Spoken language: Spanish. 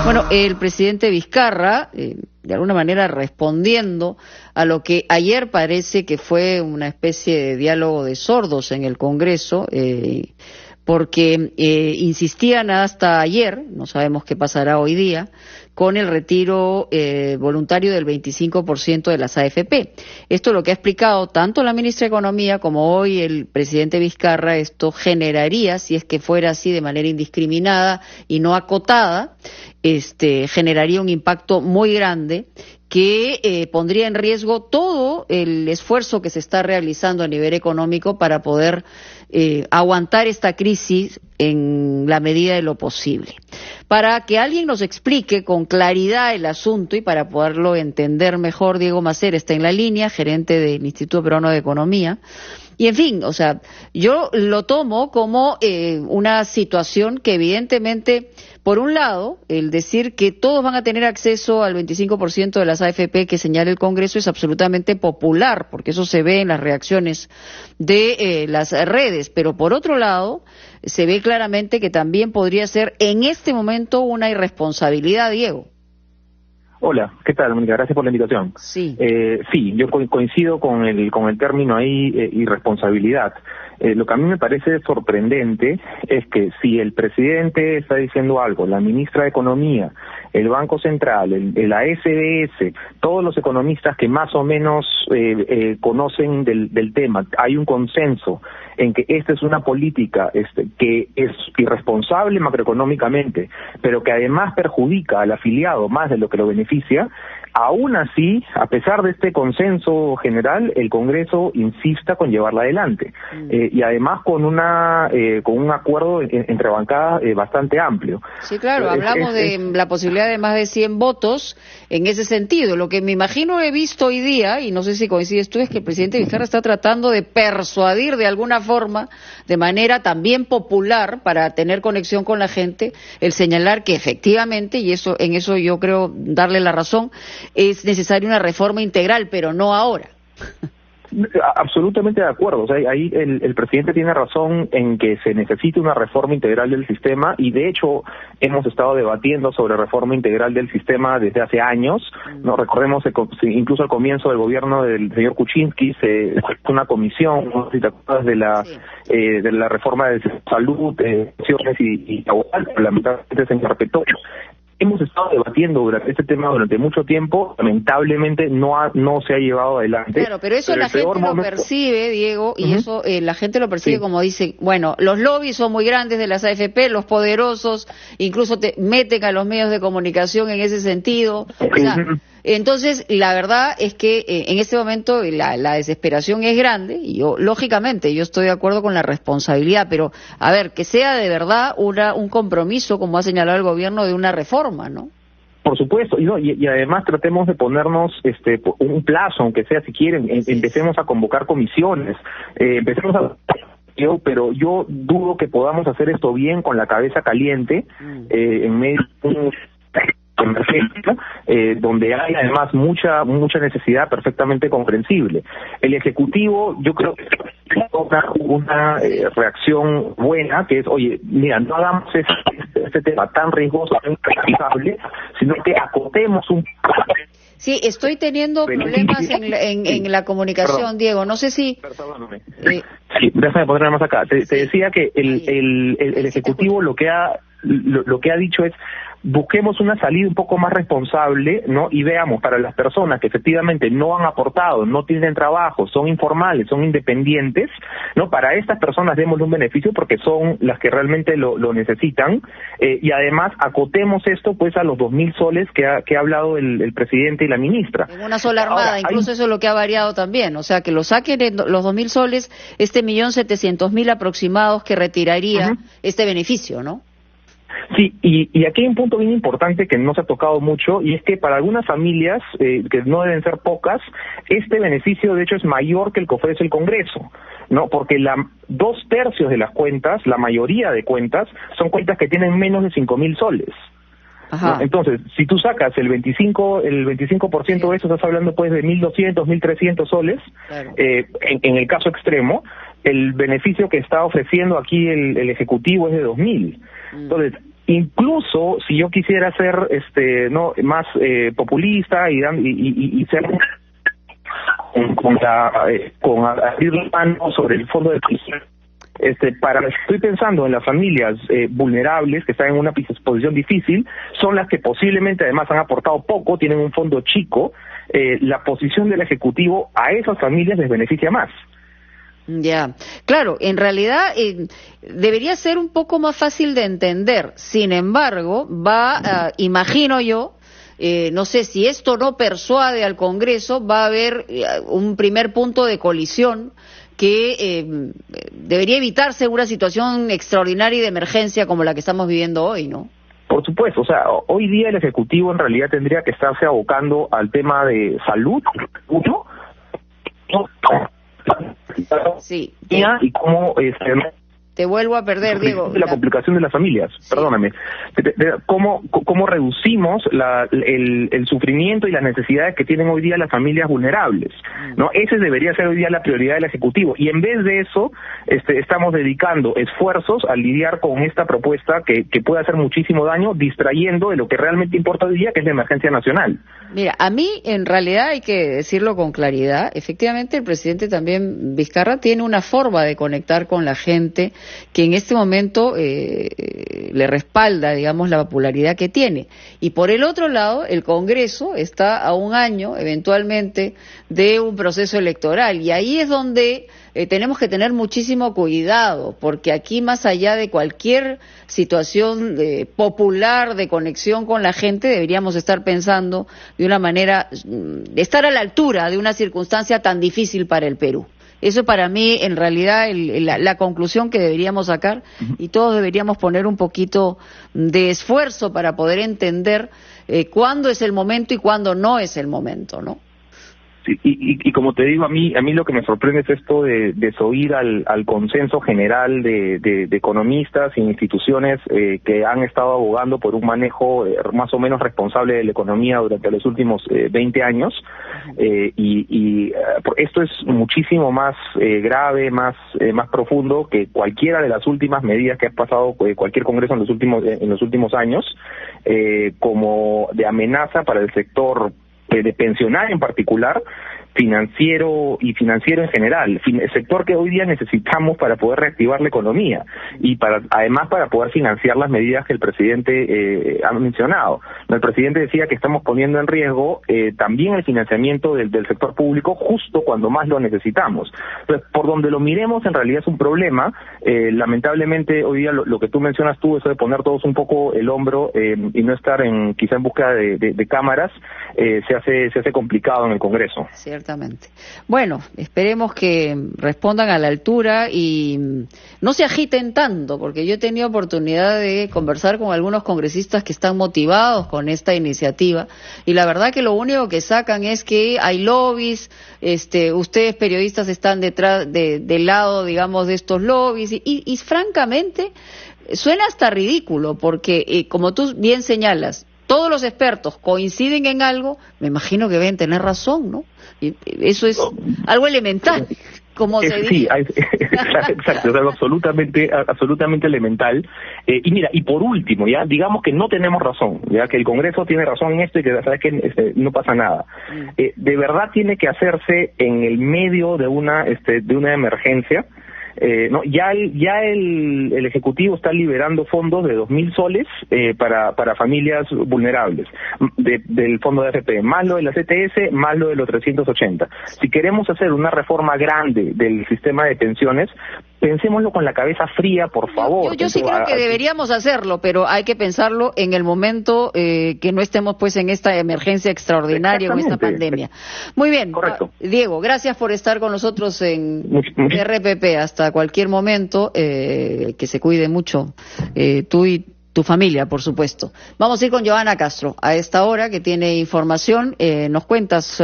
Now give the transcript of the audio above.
Bueno, el presidente Vizcarra, de alguna manera respondiendo a lo que ayer parece que fue una especie de diálogo de sordos en el Congreso, porque insistían hasta ayer, no sabemos qué pasará hoy día, con el retiro voluntario del 25% de las AFP. Esto es lo que ha explicado tanto la ministra de Economía como hoy el presidente Vizcarra. Esto generaría, si es que fuera así de manera indiscriminada y no acotada, generaría un impacto muy grande que pondría en riesgo todo el esfuerzo que se está realizando a nivel económico para poder aguantar esta crisis en la medida de lo posible. Para que alguien nos explique con claridad el asunto y para poderlo entender mejor, Diego Macer está en la línea, gerente del Instituto Peruano de Economía. Y en fin, o sea, yo lo tomo como una situación que evidentemente, por un lado, el decir que todos van a tener acceso al 25% de las AFP que señala el Congreso es absolutamente popular, porque eso se ve en las reacciones de las redes, pero por otro lado, se ve claramente que también podría ser en este momento una irresponsabilidad, Diego. Hola, ¿qué tal, Mónica? Gracias por la invitación. Sí. Sí, yo coincido con el término ahí, irresponsabilidad. Lo que a mí me parece sorprendente es que si el presidente está diciendo algo, la ministra de Economía, el Banco Central, la SBS, todos los economistas que más o menos conocen del tema, hay un consenso en que esta es una política que es irresponsable macroeconómicamente, pero que además perjudica al afiliado más de lo que lo beneficia. Aún así, a pesar de este consenso general, el Congreso insista con llevarla adelante y además con un acuerdo entre bancadas bastante amplio. Sí, claro, hablamos de la posibilidad de más de 100 votos en ese sentido. Lo que me imagino he visto hoy día, y no sé si coincides tú, es que el presidente Vizcarra está tratando de persuadir de alguna forma, de manera también popular, para tener conexión con la gente, el señalar que efectivamente, y en eso yo creo darle la razón, es necesaria una reforma integral, pero no ahora. Absolutamente de acuerdo. O sea, ahí el presidente tiene razón en que se necesita una reforma integral del sistema y de hecho hemos estado debatiendo sobre reforma integral del sistema desde hace años. No recordemos incluso al comienzo del gobierno del señor Kuczynski se hizo una comisión, no sé si te acuerdas, de la reforma de salud, y lamentablemente se interpretó. Hemos estado debatiendo durante este tema durante mucho tiempo, lamentablemente no se ha llevado adelante. Claro, pero eso la gente lo percibe, Diego, y eso la gente lo percibe como dice, bueno, los lobbies son muy grandes de las AFP, los poderosos, incluso te meten a los medios de comunicación en ese sentido. O sea, entonces, la verdad es que en este momento la desesperación es grande y lógicamente, yo estoy de acuerdo con la responsabilidad, pero a ver, que sea de verdad un compromiso, como ha señalado el gobierno, de una reforma, ¿no? Por supuesto, y además tratemos de ponernos un plazo, aunque sea si quieren, empecemos a convocar comisiones, pero yo dudo que podamos hacer esto bien con la cabeza caliente en medio de emergencia, donde hay además mucha necesidad perfectamente comprensible. El Ejecutivo, yo creo que una reacción buena, que es, oye, mira, no hagamos este tema tan riesgoso, tan impracticable, sino que acotemos un... Sí, estoy teniendo problemas en la comunicación, perdón, Diego, no sé si... Perdóname. Sí, déjame ponerme más acá. Te decía que el Ejecutivo lo que ha dicho es busquemos una salida un poco más responsable, ¿no? Y veamos, para las personas que efectivamente no han aportado, no tienen trabajo, son informales, son independientes, ¿no? Para estas personas démosle un beneficio porque son las que realmente lo necesitan, y además acotemos esto pues a los 2.000 soles que ha hablado el presidente y la ministra. En una sola armada. Ahora, incluso eso es lo que ha variado también, o sea, que lo saquen los 2.000 soles, 1.700.000 aproximados que retiraría este beneficio, ¿no? Sí, y aquí hay un punto bien importante que no se ha tocado mucho, y es que para algunas familias, que no deben ser pocas, este beneficio de hecho es mayor que el que ofrece el Congreso, ¿no? Porque 2/3 de las cuentas, la mayoría de cuentas, son cuentas que tienen menos de 5.000 soles. ¿No? Entonces, si tú sacas el 25% de eso, estás hablando pues de 1.200, 1.300 soles, claro. En el caso extremo, el beneficio que está ofreciendo aquí el Ejecutivo es de 2.000. Entonces, incluso si yo quisiera ser no más populista y ser con abrir la mano sobre el fondo de pensión, estoy pensando en las familias vulnerables que están en una posición difícil, son las que posiblemente además han aportado poco, tienen un fondo chico. La posición del Ejecutivo a esas familias les beneficia más. Ya, claro, en realidad debería ser un poco más fácil de entender. Sin embargo, imagino yo, no sé, si esto no persuade al Congreso, va a haber un primer punto de colisión que debería evitarse una situación extraordinaria y de emergencia como la que estamos viviendo hoy, ¿no? Por supuesto, o sea, hoy día el Ejecutivo en realidad tendría que estarse abocando al tema de salud, ¿no? Sí. Y cómo te vuelvo a perder, Diego. La complicación de las familias, sí. Perdóname. ¿Cómo reducimos el sufrimiento y las necesidades que tienen hoy día las familias vulnerables? ¿No? Ese debería ser hoy día la prioridad del Ejecutivo. Y en vez de eso, estamos dedicando esfuerzos a lidiar con esta propuesta que puede hacer muchísimo daño, distrayendo de lo que realmente importa hoy día, que es la emergencia nacional. Mira, a mí, en realidad, hay que decirlo con claridad, efectivamente el presidente también, Vizcarra, tiene una forma de conectar con la gente que en este momento le respalda, digamos, la popularidad que tiene. Y por el otro lado, el Congreso está a un año, eventualmente, de un proceso electoral. Y ahí es donde tenemos que tener muchísimo cuidado, porque aquí, más allá de cualquier situación popular de conexión con la gente, deberíamos estar pensando de una manera, estar a la altura de una circunstancia tan difícil para el Perú. Eso para mí, en realidad, la conclusión que deberíamos sacar, y todos deberíamos poner un poquito de esfuerzo para poder entender cuándo es el momento y cuándo no es el momento, ¿no? Sí, y como te digo, a mí lo que me sorprende es esto de desoír al consenso general de economistas e instituciones que han estado abogando por un manejo más o menos responsable de la economía durante los últimos 20 años. Esto es muchísimo más grave, más profundo que cualquiera de las últimas medidas que ha pasado cualquier congreso en los últimos años, como de amenaza para el sector de pensionario en particular, financiero en general, el sector que hoy día necesitamos para poder reactivar la economía y además para poder financiar las medidas que el presidente ha mencionado. El presidente decía que estamos poniendo en riesgo también el financiamiento del sector público justo cuando más lo necesitamos. Entonces, por donde lo miremos, en realidad es un problema. Lamentablemente, hoy día lo que tú mencionas eso de poner todos un poco el hombro y no estar quizá en búsqueda de cámaras, se hace complicado en el Congreso. Ciertamente. Bueno, esperemos que respondan a la altura y no se agiten tanto, porque yo he tenido oportunidad de conversar con algunos congresistas que están motivados con esta iniciativa y la verdad que lo único que sacan es que hay lobbies, ustedes periodistas están detrás del lado, digamos, de estos lobbies y francamente suena hasta ridículo, porque como tú bien señalas, todos los expertos coinciden en algo, me imagino que deben tener razón, ¿no? Y eso es algo elemental, como se dice. Sí, exacto, es algo absolutamente elemental. Y mira, y por último, ya digamos que no tenemos razón, ya que el Congreso tiene razón en esto y que sabes que no pasa nada. De verdad tiene que hacerse en el medio de una emergencia. No, ya el Ejecutivo está liberando fondos de 2.000 soles para familias vulnerables del fondo de AFP, más lo de la CTS, más lo de los 380. Si queremos hacer una reforma grande del sistema de pensiones, pensémoslo con la cabeza fría, por favor. Yo sí creo que deberíamos hacerlo, pero hay que pensarlo en el momento que no estemos pues en esta emergencia extraordinaria o esta pandemia. Muy bien. Correcto. Diego, gracias por estar con nosotros en RPP. Hasta cualquier momento, que se cuide mucho tú y tu familia, por supuesto. Vamos a ir con Johanna Castro a esta hora, que tiene información. Nos cuentas,